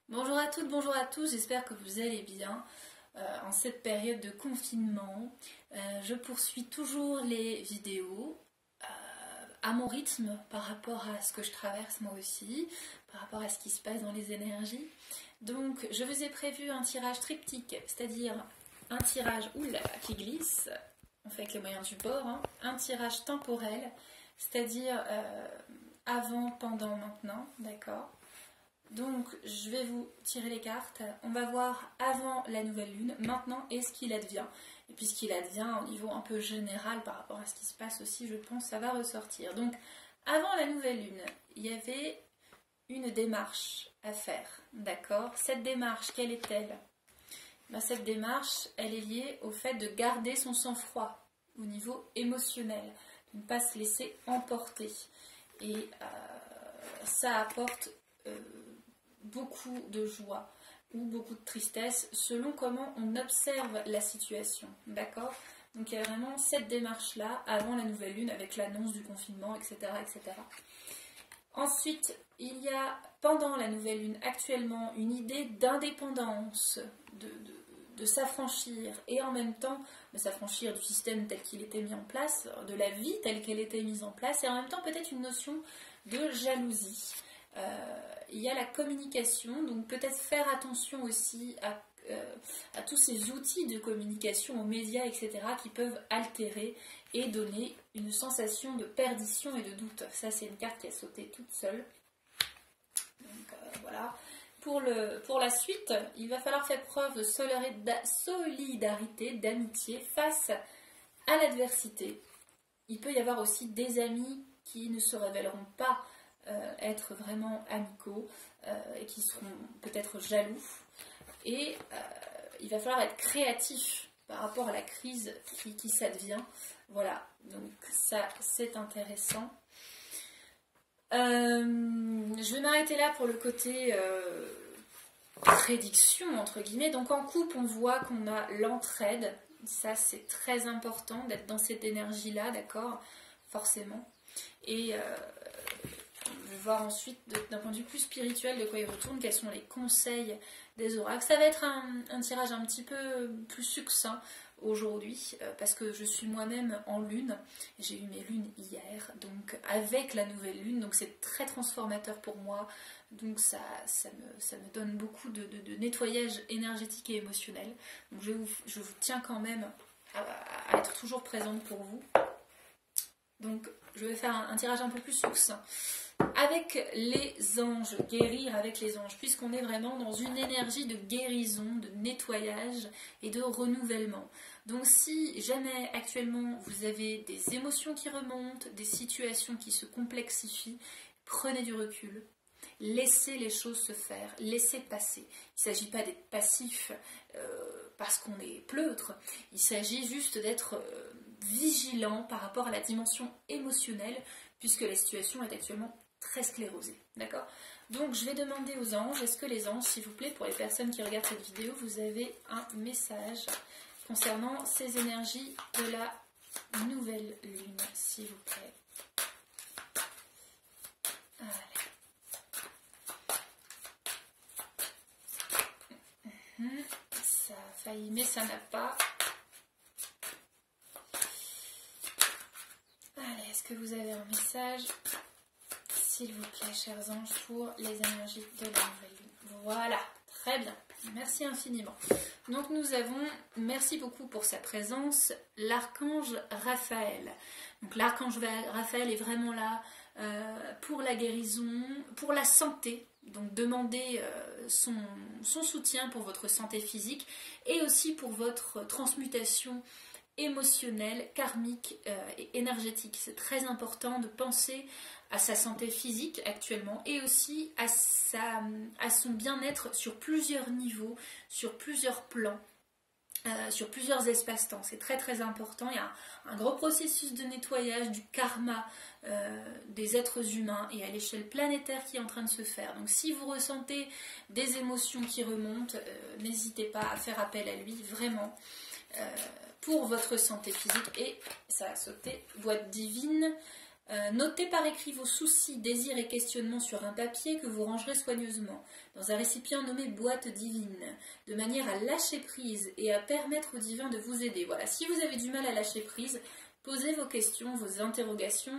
Bonjour à toutes, bonjour à tous, j'espère que vous allez bien en cette période de confinement. Je poursuis toujours les vidéos à mon rythme par rapport à ce que je traverse moi aussi, par rapport à ce qui se passe dans les énergies. Donc je vous ai prévu un tirage triptyque, c'est-à-dire un tirage qui glisse, on fait avec les moyens du bord, hein, un tirage temporel, c'est-à-dire avant, pendant, maintenant, d'accord ? Donc je vais vous tirer les cartes, on va voir avant la nouvelle lune, maintenant et ce qu'il advient. Et puis ce qu'il advient au niveau un peu général par rapport à ce qui se passe aussi, je pense ça va ressortir. Donc avant la nouvelle lune, il y avait une démarche à faire, d'accord? Cette démarche, quelle est-elle? Cette démarche, elle est liée au fait de garder son sang-froid au niveau émotionnel, de ne pas se laisser emporter. Et ça apporte beaucoup de joie ou beaucoup de tristesse selon comment on observe la situation, d'accord? Donc il y a vraiment cette démarche-là avant la nouvelle lune avec l'annonce du confinement, etc., etc. Ensuite, il y a pendant la nouvelle lune actuellement une idée d'indépendance, de s'affranchir et en même temps de s'affranchir du système tel qu'il était mis en place, de la vie telle qu'elle était mise en place et en même temps peut-être une notion de jalousie. Il y a la communication, donc peut-être faire attention aussi à tous ces outils de communication, aux médias, etc., qui peuvent altérer et donner une sensation de perdition et de doute. Ça, c'est une carte qui a sauté toute seule. Donc voilà. Pour la suite, il va falloir faire preuve de solidarité, d'amitié face à l'adversité. Il peut y avoir aussi des amis qui ne se révéleront pas être vraiment amicaux et qui seront peut-être jaloux. Et il va falloir être créatif par rapport à la crise qui s'advient. Voilà, donc ça c'est intéressant. Je vais m'arrêter là pour le côté prédiction entre guillemets. Donc en couple on voit qu'on a l'entraide. Ça c'est très important d'être dans cette énergie là, d'accord, forcément. Et je vais voir ensuite d'un point de vue plus spirituel de quoi il retourne, quels sont les conseils des oracles. Ça va être un tirage un petit peu plus succinct aujourd'hui parce que je suis moi-même en lune. J'ai eu mes lunes hier, donc avec la nouvelle lune, donc c'est très transformateur pour moi. Donc ça me donne beaucoup de nettoyage énergétique et émotionnel. Donc je vous tiens quand même à être toujours présente pour vous. Donc je vais faire un tirage un peu plus succinct. Avec les anges, guérir avec les anges, puisqu'on est vraiment dans une énergie de guérison, de nettoyage et de renouvellement. Donc si jamais actuellement vous avez des émotions qui remontent, des situations qui se complexifient, prenez du recul, laissez les choses se faire, laissez passer. Il ne s'agit pas d'être passif parce qu'on est pleutre, il s'agit juste d'être vigilant par rapport à la dimension émotionnelle, puisque la situation est actuellement très sclérosée, d'accord? Donc je vais demander aux anges, est-ce que les anges, s'il vous plaît, pour les personnes qui regardent cette vidéo, vous avez un message concernant ces énergies de la nouvelle lune, s'il vous plaît. Allez. Ça a failli, mais ça n'a pas. Allez, est-ce que vous avez un message, s'il vous plaît, chers anges, pour les énergies de la nouvelle lune? Voilà, très bien. Merci infiniment. Donc nous avons, merci beaucoup pour sa présence, l'archange Raphaël. Donc l'archange Raphaël est vraiment là pour la guérison, pour la santé. Donc demandez son soutien pour votre santé physique et aussi pour votre transmutation émotionnelle, karmique et énergétique. C'est très important de penser à sa santé physique actuellement et aussi à son bien-être sur plusieurs niveaux, sur plusieurs plans, sur plusieurs espaces-temps. C'est très très important. Il y a un gros processus de nettoyage du karma des êtres humains et à l'échelle planétaire qui est en train de se faire. Donc si vous ressentez des émotions qui remontent, n'hésitez pas à faire appel à lui, vraiment. Pour votre santé physique. Et ça a sauté, boîte divine, Notez par écrit vos soucis, désirs et questionnements sur un papier que vous rangerez soigneusement dans un récipient nommé boîte divine, de manière à lâcher prise et à permettre au divin de vous aider. Voilà, si vous avez du mal à lâcher prise, posez vos questions, vos interrogations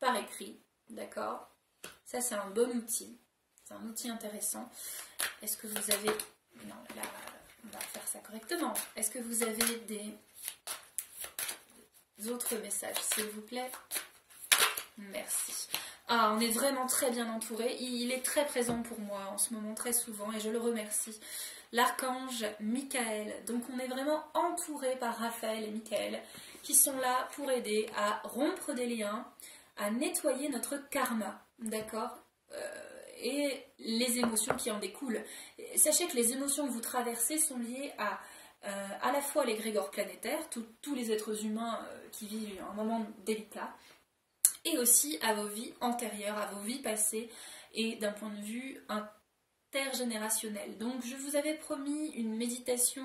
par écrit, d'accord? Ça, c'est un bon outil, c'est un outil intéressant. Est-ce que vous avez... Non, là, on va faire ça correctement. Est-ce que vous avez des autres messages, s'il vous plaît? Merci. Ah, on est vraiment très bien entouré. Il est très présent pour moi en ce moment, très souvent, et je le remercie. L'archange Michael. Donc on est vraiment entouré par Raphaël et Michael qui sont là pour aider à rompre des liens, à nettoyer notre karma, d'accord, et les émotions qui en découlent. Sachez que les émotions que vous traversez sont liées à la fois l'égrégore planétaire, tous les êtres humains qui vivent un moment délicat, et aussi à vos vies antérieures, à vos vies passées, et d'un point de vue intergénérationnel. Donc je vous avais promis une méditation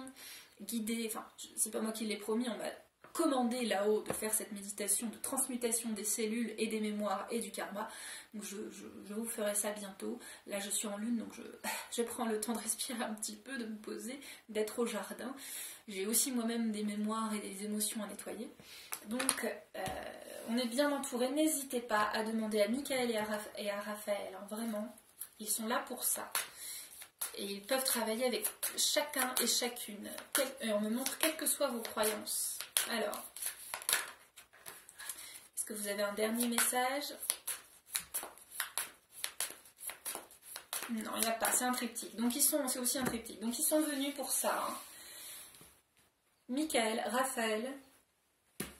guidée, enfin c'est pas moi qui l'ai promis, on m'a commandé là-haut de faire cette méditation de transmutation des cellules et des mémoires et du karma. Donc je vous ferai ça bientôt. Là je suis en lune, donc je prends le temps de respirer un petit peu, de me poser, d'être au jardin. J'ai aussi moi-même des mémoires et des émotions à nettoyer. Donc on est bien entouré. N'hésitez pas à demander à Michael et à Raphaël, hein, vraiment, ils sont là pour ça. Et ils peuvent travailler avec chacun et chacune. Et on me montre quelles que soient vos croyances. Alors, est-ce que vous avez un dernier message? Non, il n'y a pas, c'est un triptyque. Donc c'est aussi un triptyque. Donc ils sont venus pour ça. Hein. Michael, Raphaël,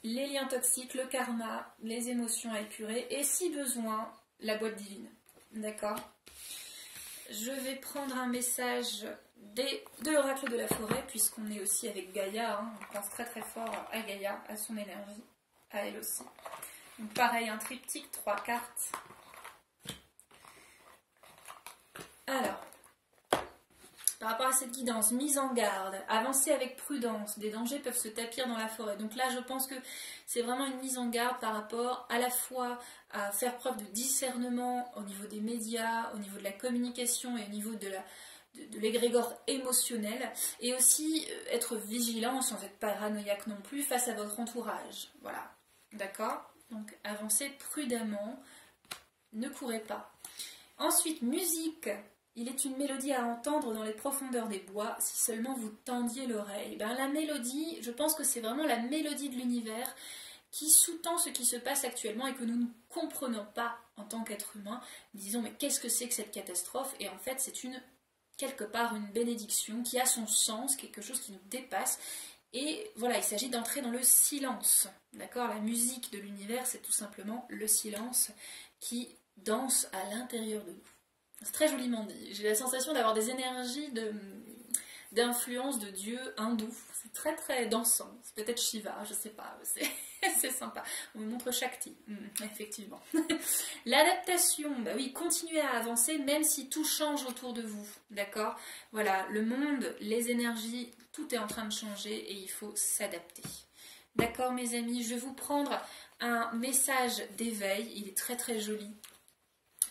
les liens toxiques, le karma, les émotions à épurer et si besoin, la boîte divine. D'accord? Je vais prendre un message de l'oracle de la forêt, puisqu'on est aussi avec Gaïa. Hein. On pense très très fort à Gaïa, à son énergie, à elle aussi. Donc pareil, un triptyque, 3 cartes. Alors, par rapport à cette guidance, mise en garde, avancez avec prudence, des dangers peuvent se tapir dans la forêt. Donc là, je pense que c'est vraiment une mise en garde par rapport à la fois à faire preuve de discernement au niveau des médias, au niveau de la communication et au niveau de l'égrégore émotionnel, et aussi être vigilant sans être paranoïaque non plus face à votre entourage. Voilà, d'accord? Donc avancez prudemment, ne courez pas. Ensuite, musique. Il est une mélodie à entendre dans les profondeurs des bois, si seulement vous tendiez l'oreille. Ben, la mélodie, je pense que c'est vraiment la mélodie de l'univers qui sous-tend ce qui se passe actuellement et que nous ne comprenons pas en tant qu'être humain. Disons, mais qu'est-ce que c'est que cette catastrophe? Et en fait, c'est quelque part une bénédiction qui a son sens, quelque chose qui nous dépasse. Et voilà, il s'agit d'entrer dans le silence. D'accord? La musique de l'univers, c'est tout simplement le silence qui danse à l'intérieur de nous. C'est très joliment dit. J'ai la sensation d'avoir des énergies d'influence de dieu hindou. C'est très très dansant. C'est peut-être Shiva, je sais pas. C'est sympa. On me montre Shakti. Effectivement. L'adaptation, bah oui, continuez à avancer même si tout change autour de vous. D'accord? Voilà, le monde, les énergies, tout est en train de changer et il faut s'adapter. D'accord mes amis, je vais vous prendre un message d'éveil. Il est très très joli.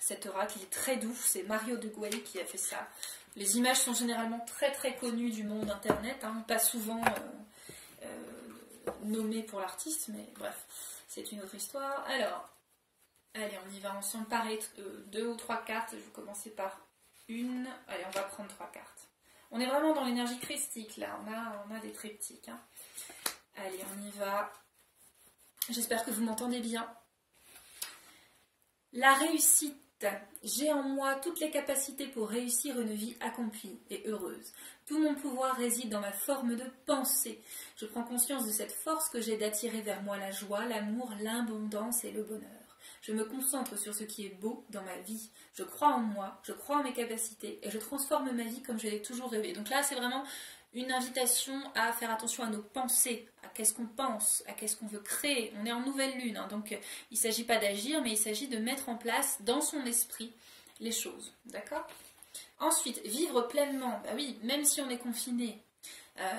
Cet oracle, il est très doux, c'est Mario de Gouaille qui a fait ça. Les images sont généralement très très connues du monde internet, hein, pas souvent nommées pour l'artiste, mais bref, c'est une autre histoire. Alors, allez, on y va ensemble, pareil, 2 ou 3 cartes, je vais commencer par une. Allez, on va prendre 3 cartes. On est vraiment dans l'énergie christique là, on a des triptyques. Hein. Allez, on y va. J'espère que vous m'entendez bien. La réussite. J'ai en moi toutes les capacités pour réussir une vie accomplie et heureuse. Tout mon pouvoir réside dans ma forme de pensée. Je prends conscience de cette force que j'ai d'attirer vers moi la joie, l'amour, l'abondance et le bonheur. Je me concentre sur ce qui est beau dans ma vie. Je crois en moi, je crois en mes capacités et je transforme ma vie comme je l'ai toujours rêvé. Donc là, c'est vraiment une invitation à faire attention à nos pensées, à qu'est-ce qu'on pense, à qu'est-ce qu'on veut créer. On est en nouvelle lune, hein, donc il ne s'agit pas d'agir, mais il s'agit de mettre en place dans son esprit les choses. D'accord? Ensuite, vivre pleinement. Bah oui, même si on est confiné,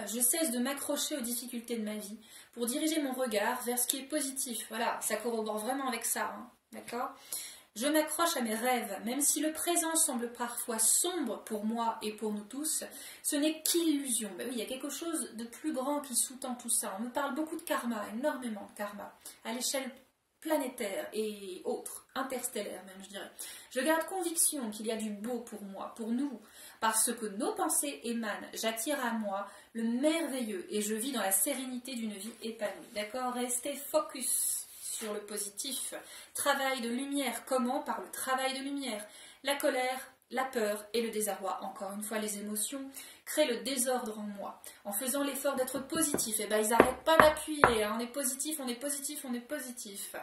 Je cesse de m'accrocher aux difficultés de ma vie pour diriger mon regard vers ce qui est positif. Voilà, ça corrobore vraiment avec ça, hein, d'accord? Je m'accroche à mes rêves, même si le présent semble parfois sombre pour moi et pour nous tous, ce n'est qu'illusion. Ben oui, il y a quelque chose de plus grand qui sous-tend tout ça. On me parle beaucoup de karma, énormément de karma, à l'échelle planétaire et autres, interstellaire même, je dirais. Je garde conviction qu'il y a du beau pour moi, pour nous, parce que nos pensées émanent. J'attire à moi le merveilleux et je vis dans la sérénité d'une vie épanouie. D'accord? Restez focus sur le positif. Travail de lumière. Comment? Par le travail de lumière. La colère, la peur et le désarroi, encore une fois les émotions, créent le désordre en moi. En faisant l'effort d'être positif, et ben ils n'arrêtent pas d'appuyer, hein. On est positif, on est positif, on est positif.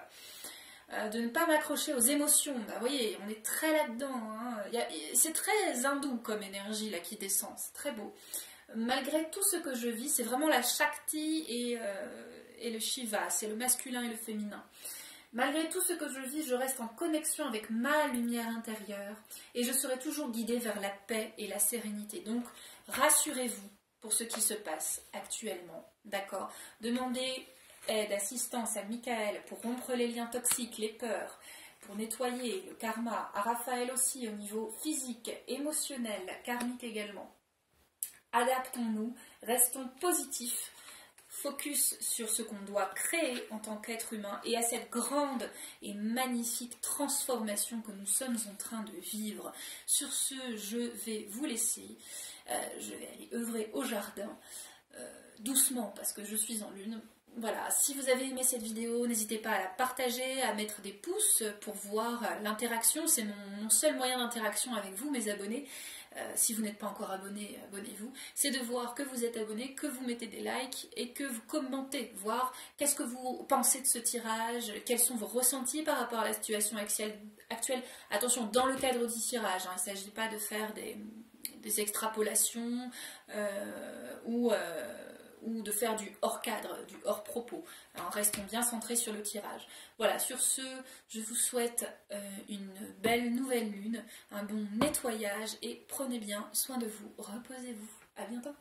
De ne pas m'accrocher aux émotions, vous voyez, on est très là-dedans, hein. C'est très hindou comme énergie là qui descend, c'est très beau. Malgré tout ce que je vis, c'est vraiment la Shakti et le Shiva, c'est le masculin et le féminin. Malgré tout ce que je vis, je reste en connexion avec ma lumière intérieure et je serai toujours guidée vers la paix et la sérénité. Donc, rassurez-vous pour ce qui se passe actuellement, d'accord? Demandez aide, assistance à Michael pour rompre les liens toxiques, les peurs, pour nettoyer le karma, à Raphaël aussi au niveau physique, émotionnel, karmique également. Adaptons-nous, restons positifs. Focus sur ce qu'on doit créer en tant qu'être humain et à cette grande et magnifique transformation que nous sommes en train de vivre. Sur ce, je vais vous laisser. Je vais aller œuvrer au jardin doucement parce que je suis en lune. Voilà, si vous avez aimé cette vidéo, n'hésitez pas à la partager, à mettre des pouces pour voir l'interaction. C'est mon seul moyen d'interaction avec vous, mes abonnés. Si vous n'êtes pas encore abonné, abonnez-vous. C'est de voir que vous êtes abonné, que vous mettez des likes et que vous commentez, voir qu'est-ce que vous pensez de ce tirage, quels sont vos ressentis par rapport à la situation actuelle. Attention, dans le cadre du tirage, hein, il ne s'agit pas de faire des extrapolations ou de faire du hors cadre, du hors propos. Alors, restons bien centrés sur le tirage. Voilà, sur ce, je vous souhaite une belle nouvelle lune, un bon nettoyage et prenez bien soin de vous. Reposez-vous. À bientôt.